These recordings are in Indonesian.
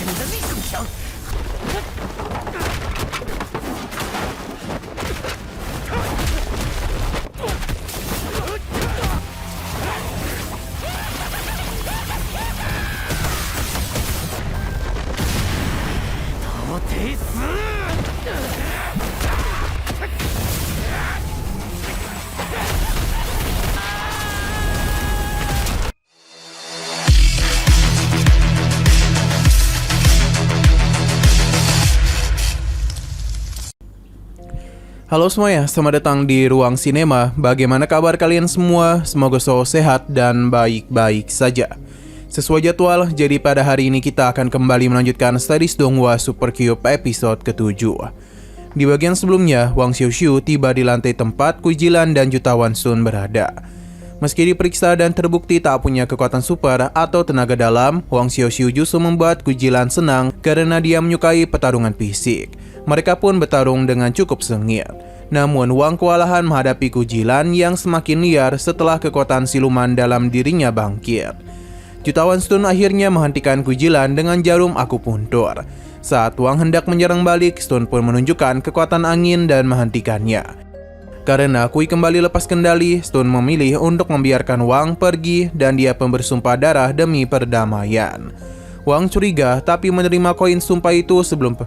你的力更强。都得死！ Halo semuanya, selamat datang di Ruang Sinema. Bagaimana kabar kalian semua? Semoga selalu sehat dan baik-baik saja. Sesuai jadwal, jadi pada hari ini kita akan kembali melanjutkan Studies Donghua Super Cube episode ke-7. Di bagian sebelumnya, Wang Xiaoxiu tiba di lantai tempat Cui Jilan dan Jutawan Sun berada. Meski diperiksa dan terbukti tak punya kekuatan super atau tenaga dalam, Wang Xiaoxiu justru membuat Cui Jilan senang karena dia menyukai pertarungan fisik. Mereka pun bertarung dengan cukup sengit. Namun Wang kewalahan menghadapi Cui Jilan yang semakin liar setelah kekuatan siluman dalam dirinya bangkit. Jutawan Sun akhirnya menghentikan Cui Jilan dengan jarum akupuntur. Saat Wang hendak menyerang balik, Sun pun menunjukkan kekuatan angin dan menghentikannya. Karena Cui kembali lepas kendali, Sun memilih untuk membiarkan Wang pergi dan dia pun bersumpah darah demi perdamaian. Wang curiga tapi menerima koin sumpah itu sebelum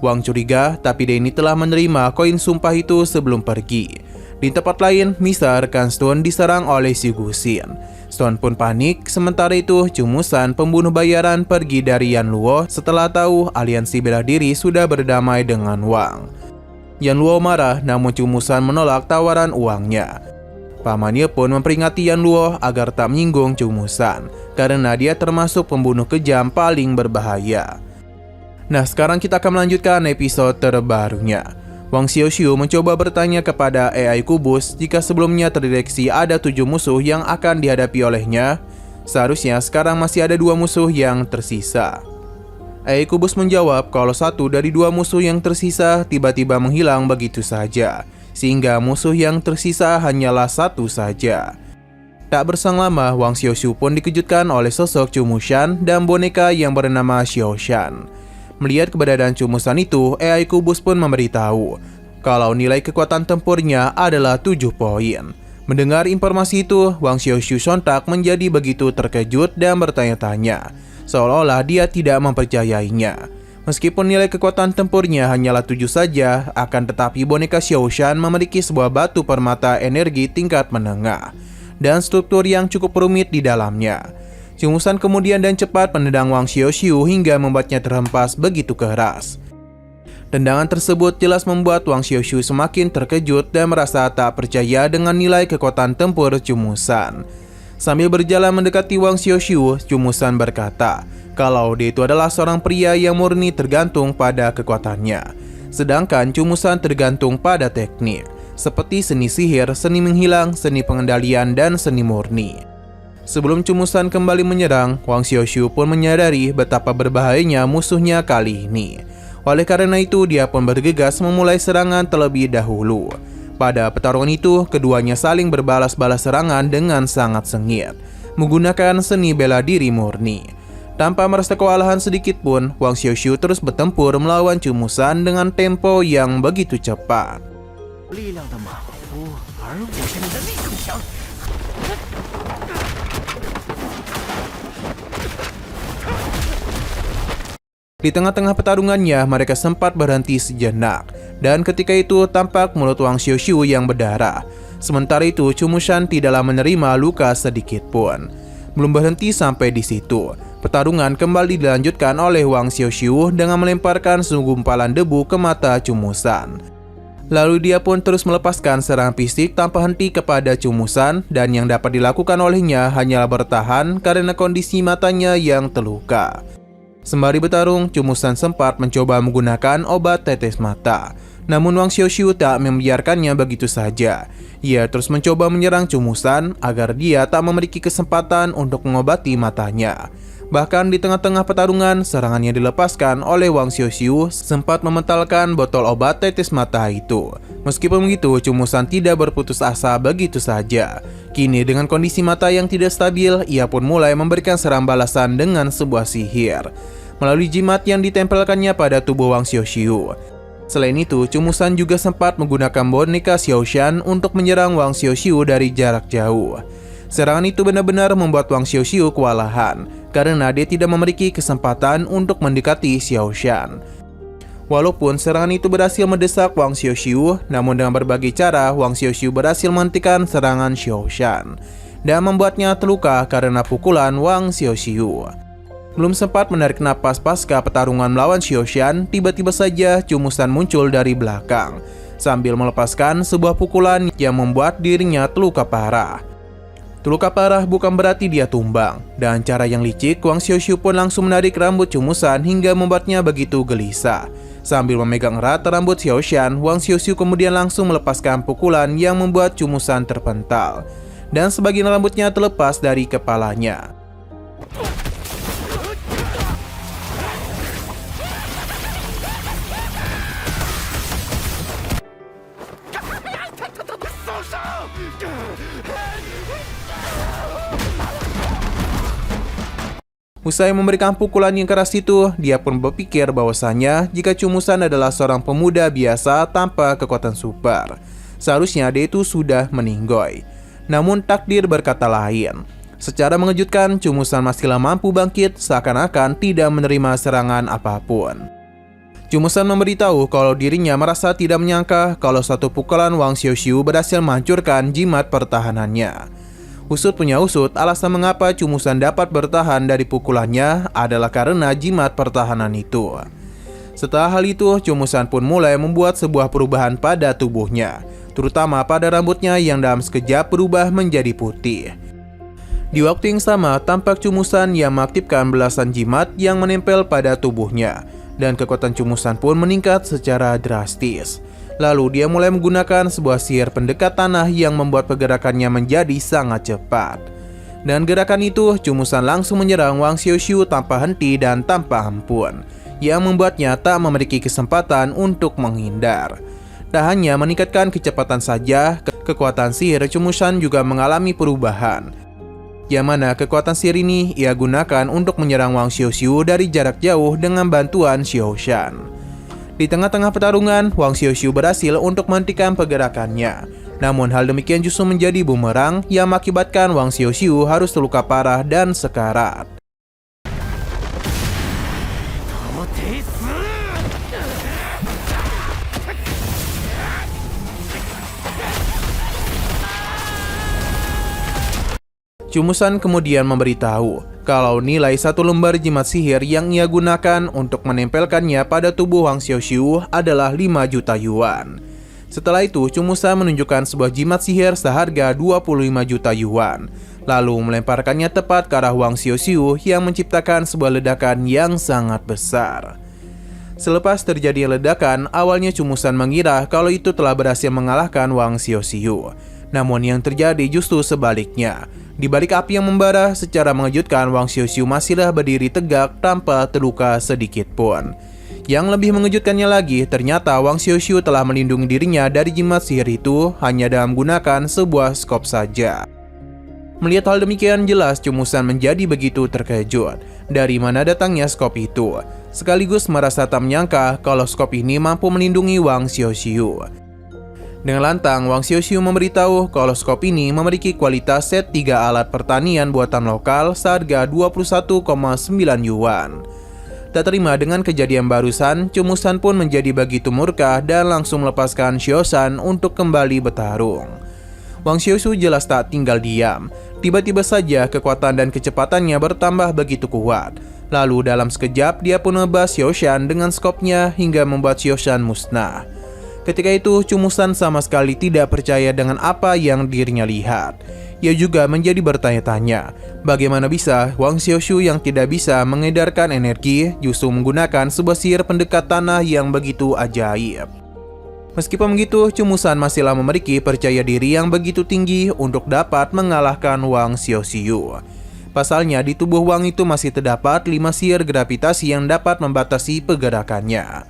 dia ini telah menerima koin sumpah itu sebelum pergi. Di tempat lain, Misa rekan Stone diserang oleh si Gusin. Stone pun panik, sementara itu Cumusan pembunuh bayaran pergi dari Yan Luo setelah tahu aliansi bela diri sudah berdamai dengan Wang. Yan Luo marah, namun Cumusan menolak tawaran uangnya. Pamannya pun memperingati Yan Luo agar tak menyinggung Cumusan, karena dia termasuk pembunuh kejam paling berbahaya. Nah, sekarang kita akan melanjutkan episode terbarunya. Wang Xiaoxiu mencoba bertanya kepada AI Kubus jika sebelumnya terdeteksi ada 7 musuh yang akan dihadapi olehnya. Seharusnya sekarang masih ada 2 musuh yang tersisa. AI Kubus menjawab kalau 1 dari 2 musuh yang tersisa tiba-tiba menghilang begitu saja, sehingga musuh yang tersisa hanyalah 1 saja. Tak berselang lama, Wang Xiaoxiu pun dikejutkan oleh sosok Cumushan dan boneka yang bernama Xiaoshan. Melihat keberadaan Cumusan itu, AI Kubus pun memberitahu kalau nilai kekuatan tempurnya adalah 7 poin. Mendengar informasi itu, Wang Xiaoxiu sontak menjadi begitu terkejut dan bertanya-tanya, seolah-olah dia tidak mempercayainya. Meskipun nilai kekuatan tempurnya hanyalah 7 saja, akan tetapi boneka Xiaoshan memiliki sebuah batu permata energi tingkat menengah dan struktur yang cukup rumit di dalamnya. Cumusan kemudian dan cepat menendang Wang Xiaoxiu hingga membuatnya terhempas begitu keras. Tendangan tersebut jelas membuat Wang Xiaoxiu semakin terkejut dan merasa tak percaya dengan nilai kekuatan tempur Cumusan. Sambil berjalan mendekati Wang Xiaoxiu, Cumusan berkata kalau dia itu adalah seorang pria yang murni tergantung pada kekuatannya. Sedangkan Cumusan tergantung pada teknik, seperti seni sihir, seni menghilang, seni pengendalian, dan seni murni. Sebelum Cumusan kembali menyerang, Wang Xiaoxiu pun menyadari betapa berbahayanya musuhnya kali ini. Oleh karena itu, dia pun bergegas memulai serangan terlebih dahulu. Pada pertarungan itu, keduanya saling berbalas-balas serangan dengan sangat sengit, menggunakan seni bela diri murni. Tanpa merasa kewalahan sedikit pun, Wang Xiaoxiu terus bertempur melawan Cumusan dengan tempo yang begitu cepat. Di tengah-tengah pertarungannya, mereka sempat berhenti sejenak, dan ketika itu tampak mulut Wang Xiaoxiu yang berdarah. Sementara itu, Cumushan tidaklah menerima luka sedikit pun. Belum berhenti sampai di situ, pertarungan kembali dilanjutkan oleh Wang Xiaoxiu dengan melemparkan segumpalan debu ke mata Cumusan. Lalu dia pun terus melepaskan serangan fisik tanpa henti kepada Cumusan, dan yang dapat dilakukan olehnya hanyalah bertahan karena kondisi matanya yang terluka. Sembari bertarung, Cumusan sempat mencoba menggunakan obat tetes mata. Namun Wang Xiaoxiu tak membiarkannya begitu saja. Ia terus mencoba menyerang Cumusan agar dia tak memiliki kesempatan untuk mengobati matanya. Bahkan di tengah-tengah pertarungan, serangan yang dilepaskan oleh Wang Xiaoxiu sempat mementalkan botol obat tetes mata itu. Meskipun begitu, Cumusan tidak berputus asa begitu saja. Kini dengan kondisi mata yang tidak stabil, ia pun mulai memberikan serangan balasan dengan sebuah sihir. melalui jimat yang ditempelkannya pada tubuh Wang Xiuxiu. Selain itu, Chu Musan juga sempat menggunakan boneka Xiaoshan untuk menyerang Wang Xiuxiu dari jarak jauh. Serangan itu benar-benar membuat Wang Xiuxiu kewalahan, karena dia tidak memiliki kesempatan untuk mendekati Xiaoshan. Walaupun serangan itu berhasil mendesak Wang Xiuxiu, namun dengan berbagai cara Wang Xiuxiu berhasil menghentikan serangan Xiaoshan dan membuatnya terluka karena pukulan Wang Xiuxiu. Belum sempat menarik napas pasca pertarungan melawan Xiaoshan, tiba-tiba saja Chu Musan muncul dari belakang sambil melepaskan sebuah pukulan yang membuat dirinya terluka parah. Terluka parah bukan berarti dia tumbang, dan cara yang licik Wang Xiuxiu pun langsung menarik rambut Chu Musan hingga membuatnya begitu gelisah. Sambil memegang erat rambut Xiaoshan, Wang Xiuxiu kemudian langsung melepaskan pukulan yang membuat Chu Musan terpental, dan sebagian rambutnya terlepas dari kepalanya. Usai memberikan pukulan yang keras itu, dia pun berpikir bahwasanya jika Chu Musan adalah seorang pemuda biasa tanpa kekuatan super, seharusnya dia itu sudah meninggoy. Namun takdir berkata lain. Secara mengejutkan, Chu Musan masihlah mampu bangkit seakan-akan tidak menerima serangan apapun. Chu Musan memberitahu kalau dirinya merasa tidak menyangka kalau satu pukulan Wang Xiuxiu berhasil menghancurkan jimat pertahanannya. Usut punya usut, alasan mengapa Chu Musan dapat bertahan dari pukulannya adalah karena jimat pertahanan itu. Setelah hal itu, Chu Musan pun mulai membuat sebuah perubahan pada tubuhnya, terutama pada rambutnya yang dalam sekejap berubah menjadi putih. Di waktu yang sama, tampak Chu Musan yang mengaktifkan belasan jimat yang menempel pada tubuhnya, dan kekuatan Chu Musan pun meningkat secara drastis. Lalu dia mulai menggunakan sebuah sihir pendekat tanah yang membuat pergerakannya menjadi sangat cepat. Dan gerakan itu, Chu Musan langsung menyerang Wang Xiuxiu tanpa henti dan tanpa ampun, yang membuatnya tak memiliki kesempatan untuk menghindar. Tak hanya meningkatkan kecepatan saja, kekuatan sihir Chu Musan juga mengalami perubahan, yang mana kekuatan sihir ini ia gunakan untuk menyerang Wang Xiuxiu dari jarak jauh dengan bantuan Xiaoshan. Di tengah-tengah pertarungan, Wang Xiuxiu berhasil untuk menghentikan pergerakannya. Namun hal demikian justru menjadi bumerang yang mengakibatkan Wang Xiuxiu harus terluka parah dan sekarat. Chu Musan kemudian memberitahu kalau nilai satu lembar jimat sihir yang ia gunakan untuk menempelkannya pada tubuh Wang Xiuxiu adalah 5 juta yuan. Setelah itu, Chu Musan menunjukkan sebuah jimat sihir seharga 25 juta yuan, lalu melemparkannya tepat ke arah Wang Xiuxiu yang menciptakan sebuah ledakan yang sangat besar. Selepas terjadi ledakan, awalnya Chu Musan mengira kalau itu telah berhasil mengalahkan Wang Xiuxiu. Namun yang terjadi justru sebaliknya. Di balik api yang membara, secara mengejutkan Wang Xiuxiu masihlah berdiri tegak tanpa terluka sedikit pun. Yang lebih mengejutkannya lagi, ternyata Wang Xiuxiu telah melindungi dirinya dari jimat sihir itu hanya dengan menggunakan sebuah skop saja. Melihat hal demikian, jelas Chu Musan menjadi begitu terkejut dari mana datangnya skop itu, sekaligus merasa tak menyangka kalau skop ini mampu melindungi Wang Xiuxiu. Dengan lantang, Wang Xiuxiu memberitahu kalau skop ini memiliki kualitas set 3 alat pertanian buatan lokal seharga 21,9 yuan. Tak terima dengan kejadian barusan, Chu Musan pun menjadi begitu murka dan langsung melepaskan Xiaoshan untuk kembali bertarung. Wang Xiuxiu jelas tak tinggal diam. Tiba-tiba saja kekuatan dan kecepatannya bertambah begitu kuat. Lalu dalam sekejap dia pun menebas Xiaoshan dengan skopnya hingga membuat Xiaoshan musnah. Ketika itu, Chu Musan sama sekali tidak percaya dengan apa yang dirinya lihat. Ia juga menjadi bertanya-tanya, bagaimana bisa Wang Xiuxiu yang tidak bisa mengedarkan energi justru menggunakan sebuah sihir pendekat tanah yang begitu ajaib. Meskipun begitu, Chu Musan masihlah memiliki percaya diri yang begitu tinggi untuk dapat mengalahkan Wang Xiuxiu. Pasalnya, di tubuh Wang itu masih terdapat 5 sihir gravitasi yang dapat membatasi pergerakannya.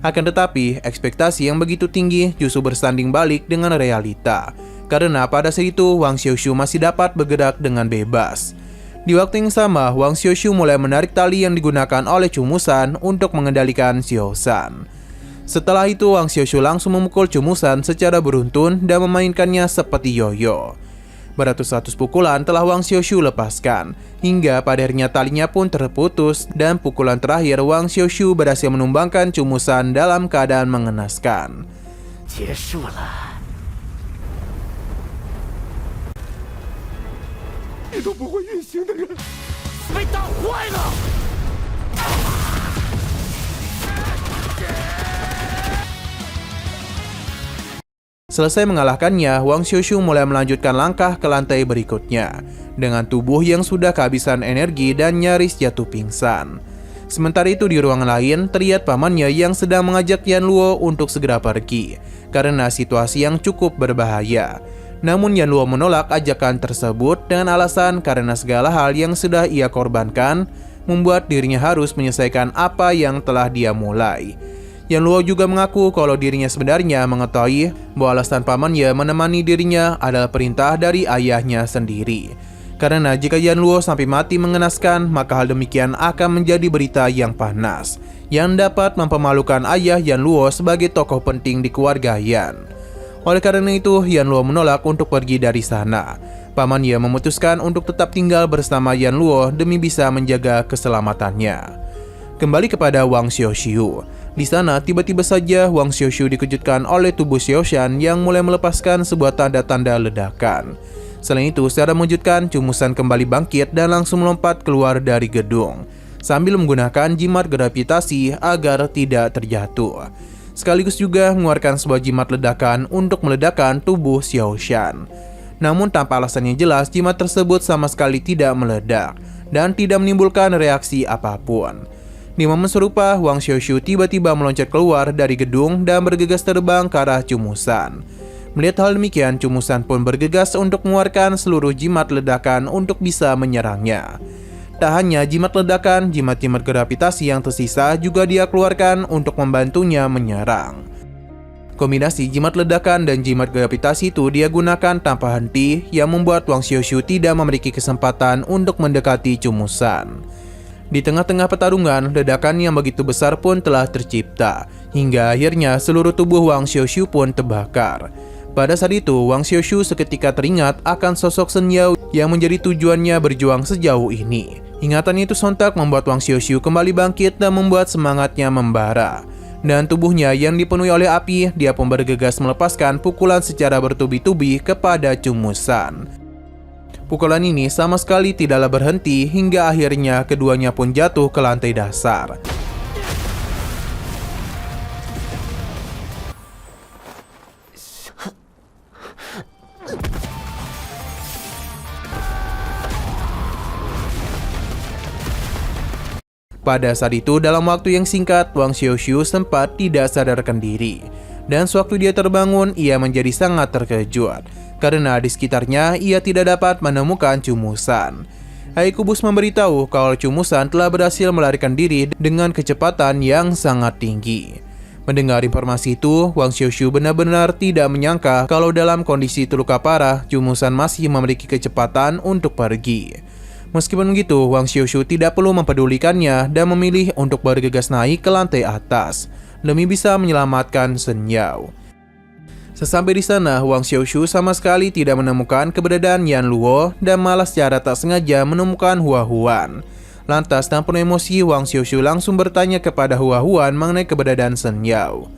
Akan tetapi, ekspektasi yang begitu tinggi justru bersanding balik dengan realita. Karena pada saat itu, Wang Xiuxiu masih dapat bergerak dengan bebas. Di waktu yang sama, Wang Xiaoshu mulai menarik tali yang digunakan oleh Chu Musan untuk mengendalikan Xiaoshan. Setelah itu, Wang Xiaoshu langsung memukul Chu Musan secara beruntun dan memainkannya seperti yoyo. Beratus-ratus pukulan telah Wang Xiaoshu lepaskan, hingga pada akhirnya talinya pun terputus dan pukulan terakhir Wang Xiaoshu berhasil menumbangkan Chu Musan dalam keadaan mengenaskan. 结束了。你都不会运行的人，被打坏了。 Selesai mengalahkannya, Wang Xiaoshu mulai melanjutkan langkah ke lantai berikutnya dengan tubuh yang sudah kehabisan energi dan nyaris jatuh pingsan. Sementara itu di ruangan lain, terlihat pamannya yang sedang mengajak Yan Luo untuk segera pergi karena situasi yang cukup berbahaya. Namun Yan Luo menolak ajakan tersebut dengan alasan karena segala hal yang sudah ia korbankan membuat dirinya harus menyelesaikan apa yang telah dia mulai. Yan Luo juga mengaku kalau dirinya sebenarnya mengetahui bahwa alasan pamannya menemani dirinya adalah perintah dari ayahnya sendiri. Karena jika Yan Luo sampai mati mengenaskan, maka hal demikian akan menjadi berita yang panas yang dapat mempermalukan ayah Yan Luo sebagai tokoh penting di keluarga Yan. Oleh karena itu, Yan Luo menolak untuk pergi dari sana. Pamannya memutuskan untuk tetap tinggal bersama Yan Luo demi bisa menjaga keselamatannya. Kembali kepada Wang Xiaoshu. Di sana, tiba-tiba saja Wang Xiaoshu dikejutkan oleh tubuh Xiaoshan yang mulai melepaskan sebuah tanda-tanda ledakan. Selain itu, secara mengejutkan, Chu Musan kembali bangkit dan langsung melompat keluar dari gedung, sambil menggunakan jimat gravitasi agar tidak terjatuh. Sekaligus juga mengeluarkan sebuah jimat ledakan untuk meledakkan tubuh Xiaoshan. Namun tanpa alasan yang jelas, jimat tersebut sama sekali tidak meledak dan tidak menimbulkan reaksi apapun. Di momen serupa, Wang Xiaoshu tiba-tiba meloncat keluar dari gedung dan bergegas terbang ke arah Chu Musan. Melihat hal demikian, Chu Musan pun bergegas untuk mengeluarkan seluruh jimat ledakan untuk bisa menyerangnya. Tak hanya jimat ledakan, jimat-jimat gravitasi yang tersisa juga dia keluarkan untuk membantunya menyerang. Kombinasi jimat ledakan dan jimat gravitasi itu dia gunakan tanpa henti yang membuat Wang Xiaoshu tidak memiliki kesempatan untuk mendekati Chu Musan. Di tengah-tengah pertarungan, ledakan yang begitu besar pun telah tercipta, hingga akhirnya seluruh tubuh Wang Xiaoshu pun terbakar. Pada saat itu, Wang Xiaoshu seketika teringat akan sosok Shen Yao yang menjadi tujuannya berjuang sejauh ini. Ingatan itu sontak membuat Wang Xiaoshu kembali bangkit dan membuat semangatnya membara. Dan tubuhnya yang dipenuhi oleh api, dia pun bergegas melepaskan pukulan secara bertubi-tubi kepada Chu Musan. Pukulan ini sama sekali tidaklah berhenti hingga akhirnya keduanya pun jatuh ke lantai dasar. Pada saat itu, dalam waktu yang singkat, Wang Xiaoshu sempat tidak sadarkan diri. Dan sewaktu dia terbangun, ia menjadi sangat terkejut. Karena di sekitarnya, ia tidak dapat menemukan Chu Musan. Haikubus memberitahu kalau Chu Musan telah berhasil melarikan diri dengan kecepatan yang sangat tinggi. Mendengar informasi itu, Wang Xiaoshu benar-benar tidak menyangka kalau dalam kondisi terluka parah, Chu Musan masih memiliki kecepatan untuk pergi. Meskipun begitu, Wang Xiaoshu tidak perlu mempedulikannya dan memilih untuk bergegas naik ke lantai atas demi bisa menyelamatkan Shen Yao. Sesampai di sana, Wang Xiaoshu sama sekali tidak menemukan keberadaan Yan Luo dan malah secara tak sengaja menemukan Hua Huan. Lantas, tanpa emosi, Wang Xiaoshu langsung bertanya kepada Hua Huan mengenai keberadaan Shen Yao.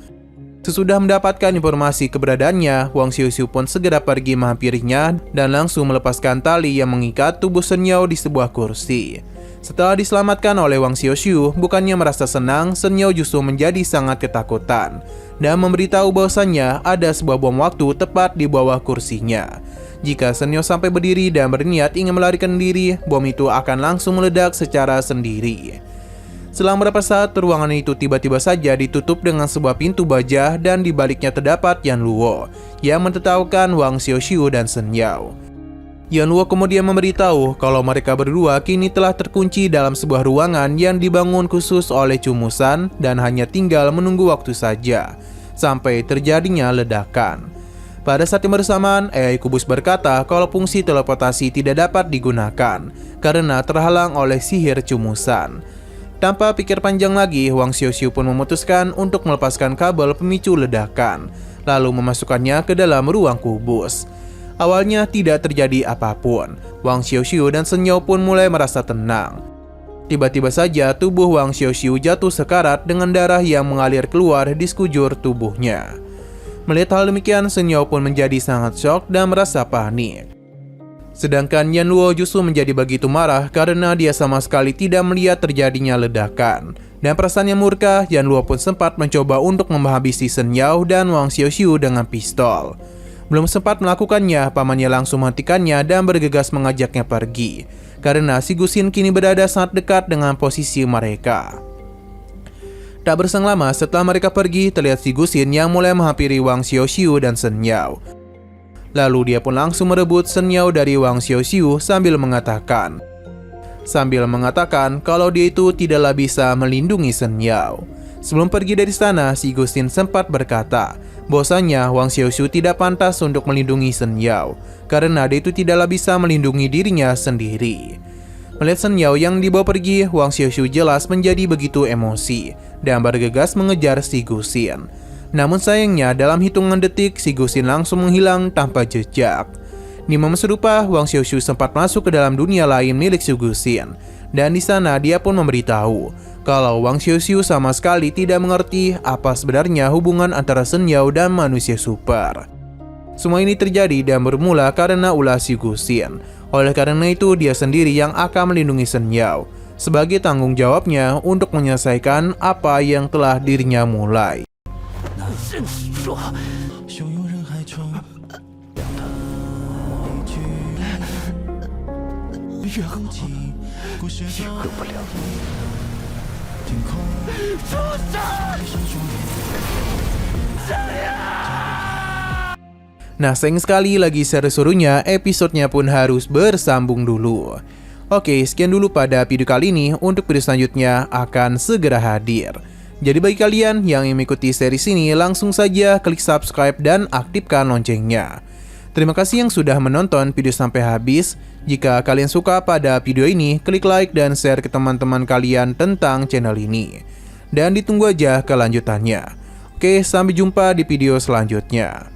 Sesudah mendapatkan informasi keberadaannya, Wang Xiaoshu pun segera pergi menghampirinya dan langsung melepaskan tali yang mengikat tubuh Shen Yao di sebuah kursi. Setelah diselamatkan oleh Wang Xiaoshu, bukannya merasa senang, Shen Yao justru menjadi sangat ketakutan dan memberitahu bahwasannya ada sebuah bom waktu tepat di bawah kursinya. Jika Shen Yao sampai berdiri dan berniat ingin melarikan diri, bom itu akan langsung meledak secara sendiri. Selang beberapa saat, ruangan itu tiba-tiba saja ditutup dengan sebuah pintu baja dan di baliknya terdapat Yan Luo yang mentertawakan Wang Xiaoshu dan Shen Yao. Yan Luo kemudian memberitahu kalau mereka berdua kini telah terkunci dalam sebuah ruangan yang dibangun khusus oleh Chu Musan dan hanya tinggal menunggu waktu saja sampai terjadinya ledakan. Pada saat yang bersamaan, AI Kubus berkata kalau fungsi teleportasi tidak dapat digunakan karena terhalang oleh sihir cumusan. Tanpa pikir panjang lagi, Wang Xiaoxiu pun memutuskan untuk melepaskan kabel pemicu ledakan, lalu memasukkannya ke dalam ruang kubus. Awalnya tidak terjadi apapun. Wang Xiaoxiu dan Shen Yao pun mulai merasa tenang. Tiba-tiba saja tubuh Wang Xiaoxiu jatuh sekarat dengan darah yang mengalir keluar di sekujur tubuhnya. Melihat hal demikian, Shen Yao pun menjadi sangat syok dan merasa panik. Sedangkan Yan Luo justru menjadi begitu marah karena dia sama sekali tidak melihat terjadinya ledakan. Dan perasaannya murka, Yan Luo pun sempat mencoba untuk menghabisi Shen Yao dan Wang Xiaoxiu dengan pistol. Belum sempat melakukannya, pamannya langsung menghentikannya dan bergegas mengajaknya pergi, karena si Gusin kini berada sangat dekat dengan posisi mereka. Tak berselang lama setelah mereka pergi, terlihat si Gusin yang mulai menghampiri Wang Xiaoxiu dan Shen Yao. Lalu dia pun langsung merebut Shen Yao dari Wang Xiaoxiu sambil mengatakan kalau dia itu tidaklah bisa melindungi Shen Yao. Sebelum pergi dari sana, si Gusin sempat berkata bahwasanya Wang Xiaoxiu tidak pantas untuk melindungi Shen Yao karena dia itu tidaklah bisa melindungi dirinya sendiri. Melihat Shen Yao yang dibawa pergi, Wang Xiaoxiu jelas menjadi begitu emosi dan bergegas mengejar si Gusin. Namun sayangnya dalam hitungan detik si Gusin langsung menghilang tanpa jejak. Di momen serupa, Wang Xiaoxiu sempat masuk ke dalam dunia lain milik si Gusin, dan di sana dia pun memberitahu kalau Wang Xiaoxiu sama sekali tidak mengerti apa sebenarnya hubungan antara Shen Yao dan manusia super. Semua ini terjadi dan bermula karena ulah si Gusin. Oleh karena itu, dia sendiri yang akan melindungi Shen Yao sebagai tanggung jawabnya untuk menyelesaikan apa yang telah dirinya mulai. Nah, sayang sekali lagi seru-serunya, episodenya pun harus bersambung dulu. Oke, sekian dulu pada video kali ini. Untuk video selanjutnya akan segera hadir. Jadi bagi kalian yang ingin mengikuti series ini, langsung saja klik subscribe dan aktifkan loncengnya. Terima kasih yang sudah menonton video sampai habis. Jika kalian suka pada video ini, klik like dan share ke teman-teman kalian tentang channel ini. Dan ditunggu aja kelanjutannya. Oke, sampai jumpa di video selanjutnya.